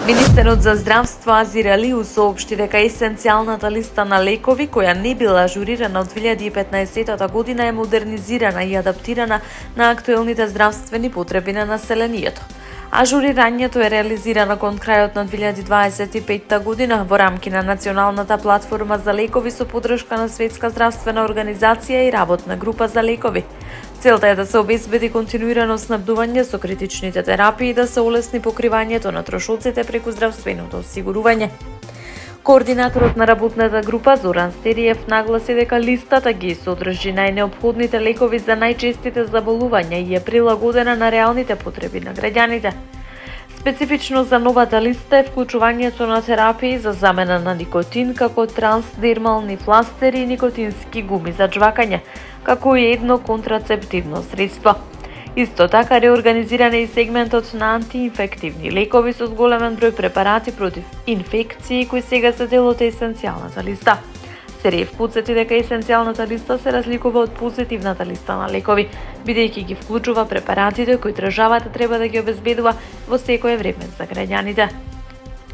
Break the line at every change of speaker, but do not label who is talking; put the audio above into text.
Министерот за здравство Азир Алиу соопшти дека есенцијалната листа на лекови, која не била ажурирана од 2015 година, е модернизирана и адаптирана на актуелните здравствени потреби на населението. Ажурирањето е реализирано кон крајот на 2025 година во рамки на Националната платформа за лекови со поддршка на Светска здравствена организација и работна група за лекови. Целта е да се обезбеди континуирано снабдување со критичните терапии и да се олесни покривањето на трошоците преку здравственото осигурување. Координаторот на работната група Зоран Стериев нагласи дека листата ги содржи најнеопходните лекови за најчестите заболувања и е прилагодена на реалните потреби на граѓаните. Специфично за новата листа е вклучувањето на терапии за замена на никотин, како трансдермални фластери и никотински гуми за џвакање, како и едно контрацептивно средство. Исто така реорганизиран е и сегментот на антиинфективни лекови со зголемен број препарати против инфекции кои сега се дел од есенцијалната листа. Стериев потсети дека есенцијалната листа се разликува од позитивната листа на лекови, бидејќи ги вклучува препаратите кои државата треба да ги обезбедува во секое време за граѓаните.